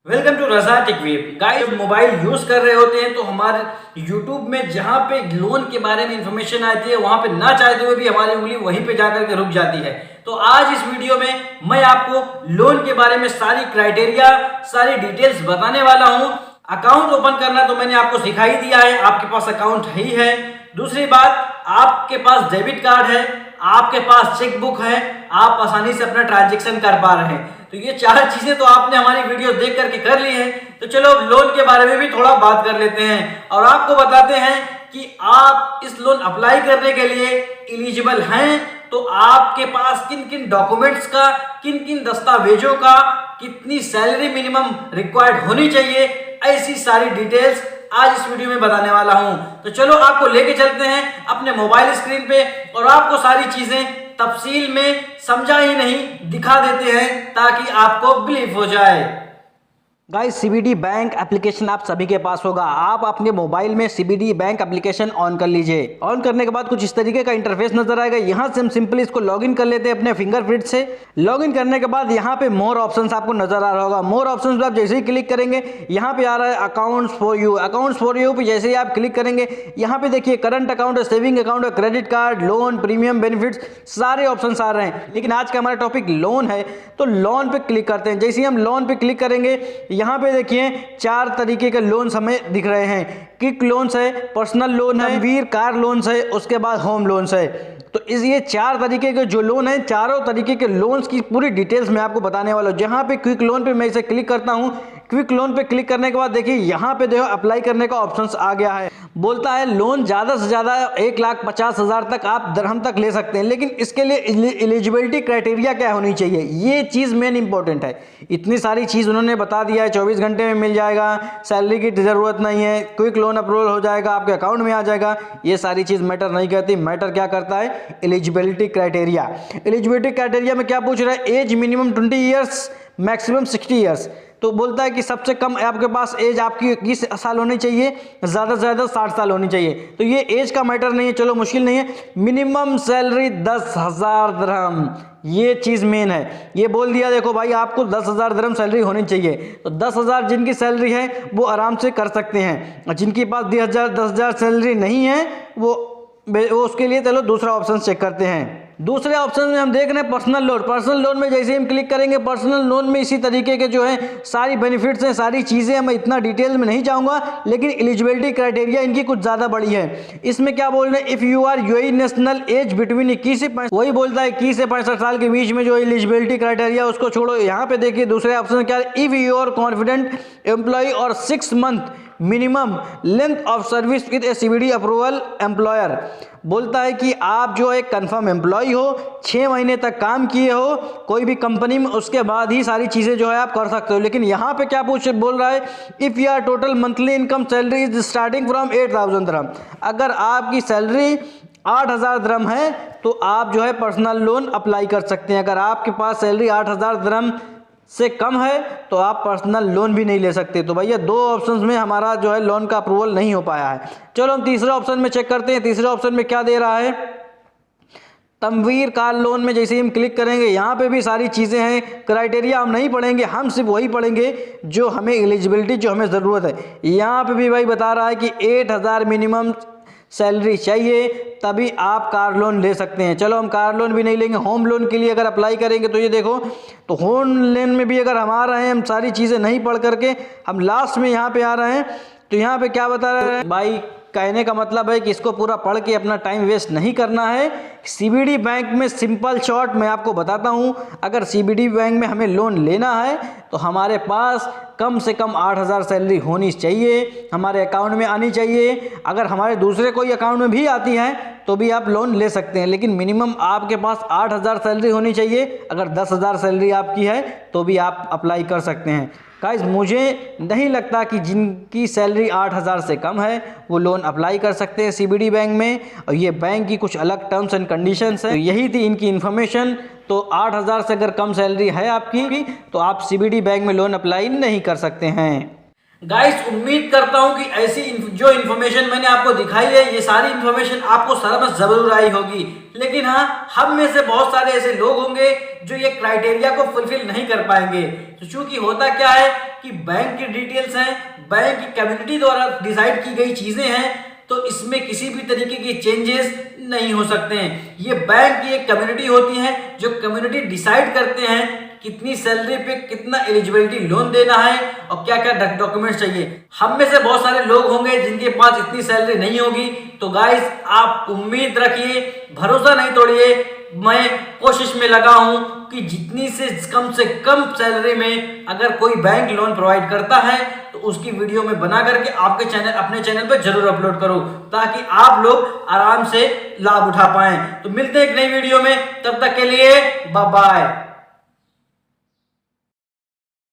Welcome to Raza Tech Web. Guys, जब mobile use कर रहे होते हैं तो हमारे यूट्यूब में जहां पे लोन के बारे में इंफॉर्मेशन आती है वहां पे ना चाहते हुए भी हमारी उंगली वहीं पे जाकर के रुक जाती है। तो आज इस वीडियो में मैं आपको लोन के बारे में सारी क्राइटेरिया, सारी डिटेल्स बताने वाला हूं। अकाउंट ओपन करना तो मैंने आपको सिखा ही दिया है, आपके पास अकाउंट ही है। दूसरी बात, आपके पास डेबिट कार्ड है, आपके पास चेकबुक है, आप आसानी से अपना ट्रांजेक्शन कर पा रहे हैं। तो ये चार चीजें तो आपने हमारी वीडियो देख करके कर ली है। तो चलो लोन के बारे में भी थोड़ा बात कर लेते हैं और आपको बताते हैं कि आप इस लोन अप्लाई करने के लिए एलिजिबल हैं तो आपके पास किन किन डॉक्यूमेंट्स का, किन किन दस्तावेजों का, कितनी सैलरी मिनिमम रिक्वायर्ड होनी चाहिए, ऐसी सारी डिटेल्स आज इस वीडियो में बताने वाला हूं। तो चलो आपको लेके चलते हैं अपने मोबाइल स्क्रीन पे और आपको सारी चीजें तफसील में समझा ही नहीं दिखा देते हैं ताकि आपको बिलीव हो जाए। गाइस, सीबीडी बैंक एप्लीकेशन आप सभी के पास होगा। आप अपने मोबाइल में सीबीडी बैंक एप्लीकेशन ऑन कर लीजिए। ऑन करने के बाद कुछ इस तरीके का इंटरफेस नजर आएगा। यहाँ से हम सिंपली इसको लॉगिन कर लेते हैं अपने फिंगरप्रिंट से। लॉगिन करने के बाद यहाँ पे मोर ऑप्शंस आपको नजर आ रहा होगा। मोर ऑप्शंस पे आप जैसे ही क्लिक करेंगे यहाँ पे आ रहा है accounts for you. Accounts for you पे जैसे ही आप क्लिक करेंगे यहाँ पे देखिए करंट अकाउंट है, सेविंग अकाउंट है, credit card, loan, premium, benefits, सारे ऑप्शंस आ रहे हैं। लेकिन आज का हमारा टॉपिक लोन है तो लोन पे क्लिक करते हैं। जैसे ही हम लोन पे क्लिक करेंगे यहाँ पे देखिए चार तरीके के लोन्स हमें दिख रहे हैं। क्विक लोन्स है, पर्सनल लोन है, वीर कार लोन्स है, उसके बाद होम लोन्स है। तो इस ये चार तरीके के जो लोन है, चारों तरीके के लोन्स की पूरी डिटेल्स मैं आपको बताने वाला हूं। जहां पे क्विक लोन पे मैं इसे क्लिक करता हूं, क्विक लोन पे क्लिक करने के बाद देखिए यहाँ पे देखो अप्लाई करने का ऑप्शंस आ गया है। बोलता है लोन ज़्यादा से ज़्यादा 1,50,000 तक आप दरहम तक ले सकते हैं, लेकिन इसके लिए एलिजिबिलिटी क्राइटेरिया क्या होनी चाहिए, ये चीज़ मेन इंपॉर्टेंट है। इतनी सारी चीज़ उन्होंने बता दिया है, 24 घंटे में मिल जाएगा, सैलरी की ज़रूरत नहीं है, क्विक लोन अप्रूवल हो जाएगा, आपके अकाउंट में आ जाएगा। ये सारी चीज़ मैटर नहीं करती। मैटर क्या करता है? Eligibility criteria. एलिजिबिलिटी क्राइटेरिया में क्या पूछ रहा है? Age minimum 20 years, maximum 60 years. तो बोलता है कि सबसे कम आपके पास एज आपकी 21 साल होनी चाहिए, ज़्यादा से ज़्यादा 60 साल होनी चाहिए। तो ये एज का मैटर नहीं है, चलो मुश्किल नहीं है। मिनिमम सैलरी 10,000 दिरहम, ये चीज़ मेन है। ये बोल दिया देखो भाई आपको 10,000 दिरहम सैलरी होनी चाहिए। तो 10,000 जिनकी सैलरी है वो आराम से कर सकते हैं, और जिनके पास 10,000 सैलरी नहीं है वो उसके लिए चलो दूसरा ऑप्शन चेक करते हैं। दूसरे ऑप्शन में हम देख रहे हैं पर्सनल लोन। पर्सनल लोन में जैसे ही हम क्लिक करेंगे, पर्सनल लोन में इसी तरीके के जो है सारी बेनिफिट्स हैं, सारी चीज़ें हैं। मैं इतना डिटेल में नहीं जाऊंगा, लेकिन एलिजिबिलिटी क्राइटेरिया इनकी कुछ ज़्यादा बड़ी है। इसमें क्या बोल रहे हैं? If you are UAE national, age between 21 से 65, वही बोलता है 21 से 65 साल के बीच में जो एलिजिबिलिटी क्राइटेरिया उसको छोड़ो। यहाँ पे देखिए दूसरे ऑप्शन क्या है? If you are confident employ और 6 month minimum length of service with a CBD approval employer. बोलता है कि आप जो एक कंफर्म एम्प्लॉय हो, 6 महीने तक काम किए हो कोई भी कंपनी में, उसके बाद ही सारी चीज़ें जो है आप कर सकते हो। लेकिन यहाँ पे क्या बोल रहा है? If your total monthly income salary is starting from 8,000 दिरहम। अगर आपकी सैलरी 8,000 दिरहम है तो आप जो है पर्सनल लोन अप्लाई कर सकते हैं। अगर आपके पास सैलरी 8,000 दिरहम से कम है तो आप पर्सनल लोन भी नहीं ले सकते। तो भैया दो ऑप्शंस में हमारा जो है लोन का अप्रूवल नहीं हो पाया है। चलो हम तीसरे ऑप्शन में चेक करते हैं। तीसरे ऑप्शन में क्या दे रहा है? तमवीर कार लोन में जैसे ही हम क्लिक करेंगे यहाँ पे भी सारी चीज़ें हैं। क्राइटेरिया हम नहीं पढ़ेंगे, हम सिर्फ वही पढ़ेंगे जो हमें एलिजिबिलिटी, जो हमें ज़रूरत है। यहाँ पे भी भाई बता रहा है कि 8,000 मिनिमम सैलरी चाहिए तभी आप कार लोन ले सकते हैं। चलो हम कार लोन भी नहीं लेंगे। होम लोन के लिए अगर अप्लाई करेंगे तो ये देखो, तो होम लोन में भी अगर हम आ रहे हैं, हम सारी चीज़ें नहीं पढ़ करके हम लास्ट में यहाँ पे आ रहे हैं, तो यहाँ पे क्या बता रहे हैं भाई? कहने का मतलब है कि इसको पूरा पढ़ के अपना टाइम वेस्ट नहीं करना है। सीबीडी बैंक में सिंपल शॉर्ट मैं आपको बताता हूँ, अगर सीबीडी बैंक में हमें लोन लेना है तो हमारे पास कम से कम 8,000 सैलरी होनी चाहिए, हमारे अकाउंट में आनी चाहिए। अगर हमारे दूसरे कोई अकाउंट में भी आती है तो भी आप लोन ले सकते हैं, लेकिन मिनिमम आपके पास 8,000 सैलरी होनी चाहिए। अगर 10,000 सैलरी आपकी है तो भी आप अप्लाई कर सकते हैं। गाइस, मुझे नहीं लगता कि जिनकी सैलरी 8,000 से कम है वो लोन अप्लाई कर सकते हैं सीबीडी बैंक में, और ये बैंक की कुछ अलग टर्म्स एंड कंडीशंस हैं। तो यही थी इनकी इन्फॉर्मेशन। तो 8,000 से अगर कम सैलरी है आपकी तो आप सीबीडी बैंक में लोन अप्लाई नहीं कर सकते हैं। गाइस उम्मीद करता हूं कि ऐसी जो इन्फॉर्मेशन मैंने आपको दिखाई है, ये सारी इन्फॉर्मेशन आपको समझ जरूर आई होगी। लेकिन हाँ, हम में से बहुत सारे ऐसे लोग होंगे जो ये क्राइटेरिया को फुलफिल नहीं कर पाएंगे। तो चूंकि होता क्या है कि बैंक की डिटेल्स हैं, बैंक की कम्युनिटी द्वारा डिसाइड की गई चीजें हैं, तो इसमें किसी भी तरीके की चेंजेस नहीं हो सकते हैं। ये बैंक की एक कम्युनिटी होती है जो कम्युनिटी डिसाइड करते हैं कितनी सैलरी पे कितना एलिजिबिलिटी लोन देना है और क्या क्या डॉक्यूमेंट्स चाहिए। हम में से बहुत सारे लोग होंगे जिनके पास इतनी सैलरी नहीं होगी। तो गाइस आप उम्मीद रखिए, भरोसा नहीं तोड़िए। मैं कोशिश में लगा हूं कि जितनी से कम सैलरी में अगर कोई बैंक लोन प्रोवाइड करता है तो उसकी वीडियो में बना करके आपके अपने चैनल पर जरूर अपलोड करो, ताकि आप लोग आराम से लाभ उठा पाएं। तो मिलते हैं एक नई वीडियो में, तब तक के लिए बाय बाय।